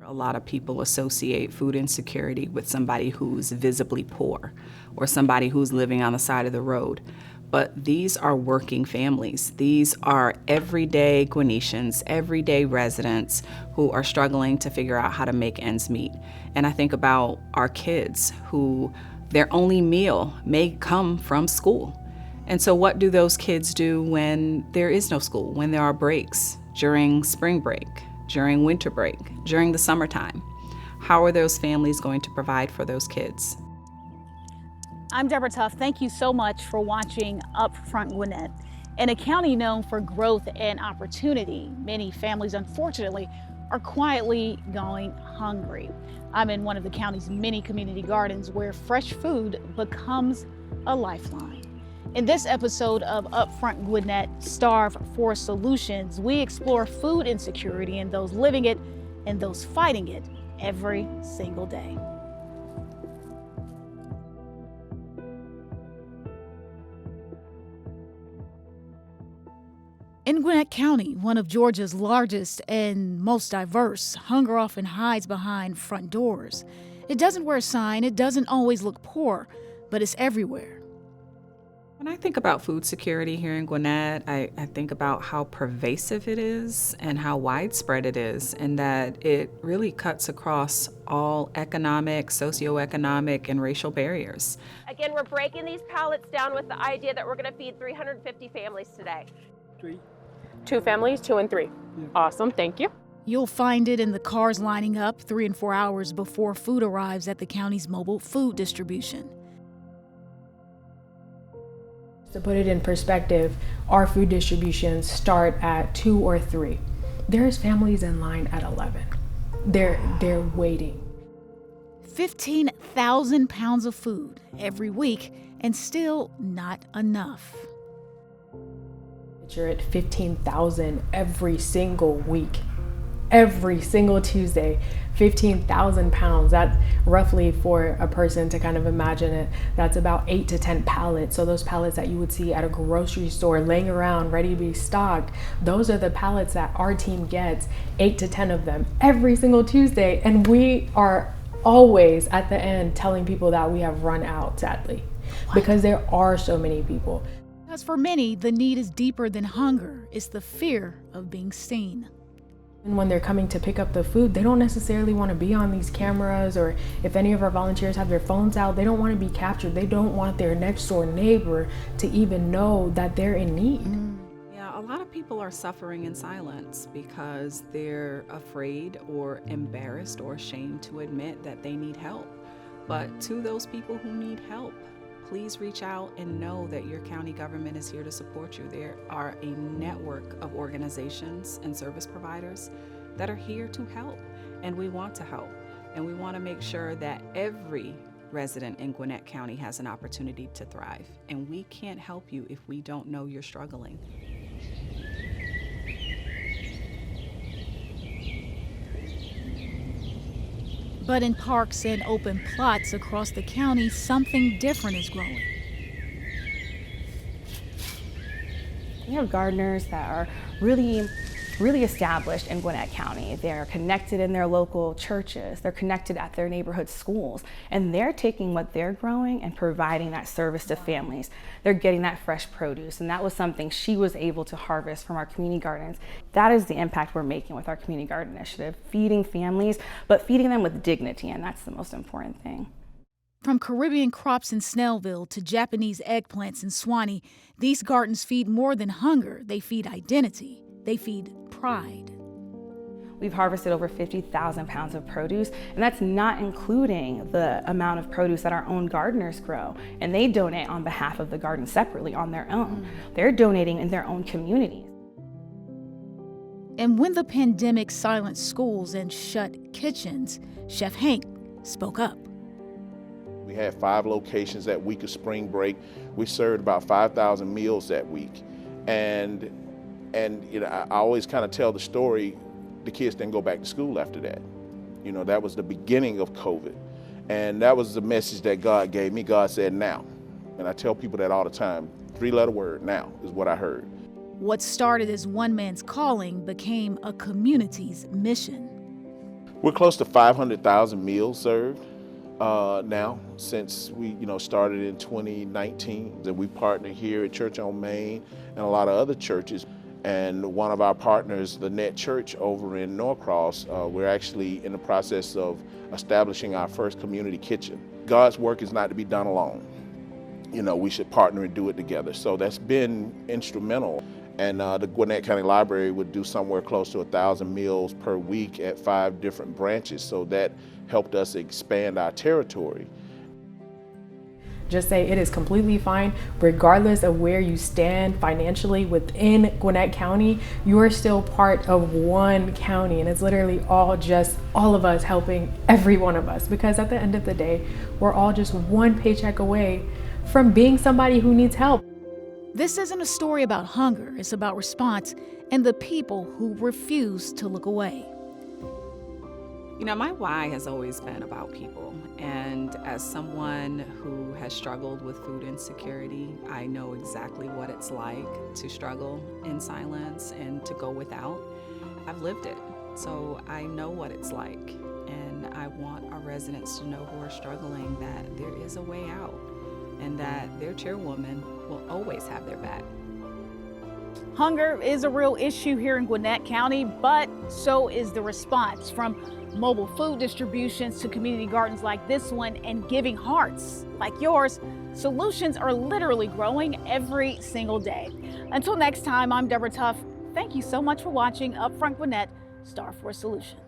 A lot of people associate food insecurity with somebody who's visibly poor or somebody who's living on the side of the road. But these are working families. These are everyday Gwinnetians, everyday residents who are struggling to figure out how to make ends meet. And I think about our kids who their only meal may come from school. And so what do those kids do when there is no school, when there are breaks, during spring break, during winter break, during the summertime? How are those families going to provide for those kids? I'm Deborah Tuff. Thank you so much for watching Upfront Gwinnett. In a county known for growth and opportunity, many families, unfortunately, are quietly going hungry. I'm in one of the county's many community gardens where fresh food becomes a lifeline. In this episode of Upfront Gwinnett Starve for Solutions, we explore food insecurity and those living it and those fighting it every single day. In Gwinnett County, one of Georgia's largest and most diverse, hunger often hides behind front doors. It doesn't wear a sign, it doesn't always look poor, but it's everywhere. When I think about food security here in Gwinnett, I think about how pervasive it is and how widespread it is, and that it really cuts across all economic, socioeconomic, and racial barriers. Again, we're breaking these pallets down with the idea that we're going to feed 350 families today. 2 families, 2 and 3. Yeah. Awesome, thank you. You'll find it in the cars lining up 3 and 4 hours before food arrives at the county's mobile food distribution. To put it in perspective, our food distributions start at 2 or 3. There's families in line at 11. They're waiting. 15,000 pounds of food every week, and still not enough. You're at 15,000 every single week. Every single Tuesday, 15,000 pounds. That's roughly, for a person to kind of imagine it, that's about 8 to 10 pallets. So those pallets that you would see at a grocery store laying around ready to be stocked, those are the pallets that our team gets, 8 to 10 of them every single Tuesday. And we are always at the end telling people that we have run out, sadly, because there are so many people. Because for many, the need is deeper than hunger. It's the fear of being seen. And when they're coming to pick up the food, they don't necessarily want to be on these cameras, or if any of our volunteers have their phones out, they don't want to be captured. They don't want their next door neighbor to even know that they're in need. Yeah, a lot of people are suffering in silence because they're afraid or embarrassed or ashamed to admit that they need help. But to those people who need help, please reach out and know that your county government is here to support you. There are a network of organizations and service providers that are here to help, and we want to help. And we want to make sure that every resident in Gwinnett County has an opportunity to thrive. And we can't help you if we don't know you're struggling. But in parks and open plots across the county, something different is growing. We have gardeners that are really established in Gwinnett County. They're connected in their local churches. They're connected at their neighborhood schools. And they're taking what they're growing and providing that service to families. They're getting that fresh produce. And that was something she was able to harvest from our community gardens. That is the impact we're making with our community garden initiative, feeding families, but feeding them with dignity. And that's the most important thing. From Caribbean crops in Snellville to Japanese eggplants in Swanee, these gardens feed more than hunger. They feed identity. They feed pride. We've harvested over 50,000 pounds of produce, and that's not including the amount of produce that our own gardeners grow. And they donate on behalf of the garden separately on their own. They're donating in their own communities. And when the pandemic silenced schools and shut kitchens, Chef Hank spoke up. We had 5 locations that week of spring break. We served about 5,000 meals that week. And you know, I always kind of tell the story, the kids didn't go back to school after that. You know, that was the beginning of COVID. And that was the message that God gave me. God said, now. And I tell people that all the time, 3-letter word, now, is what I heard. What started as one man's calling became a community's mission. We're close to 500,000 meals served now since we started in 2019. And we partner here at Church on Main and a lot of other churches. And one of our partners, the Net Church over in Norcross, we're actually in the process of establishing our first community kitchen. God's work is not to be done alone. We should partner and do it together. So that's been instrumental. And the Gwinnett County Library would do somewhere close to 1,000 meals per week at 5 different branches. So that helped us expand our territory. Just say it is completely fine, regardless of where you stand financially within Gwinnett County, you are still part of one county, and it's literally all of us helping every one of us, because at the end of the day, we're all just one paycheck away from being somebody who needs help. This isn't a story about hunger, it's about response and the people who refuse to look away. My why has always been about people. And as someone who has struggled with food insecurity, I know exactly what it's like to struggle in silence and to go without. I've lived it, so I know what it's like. And I want our residents to know who are struggling that there is a way out and that their chairwoman will always have their back. Hunger is a real issue here in Gwinnett County, but so is the response, from mobile food distributions to community gardens like this one and giving hearts like yours. Solutions are literally growing every single day. Until next time, I'm Deborah Tuff. Thank you so much for watching Upfront Gwinnett, Star for a Solution.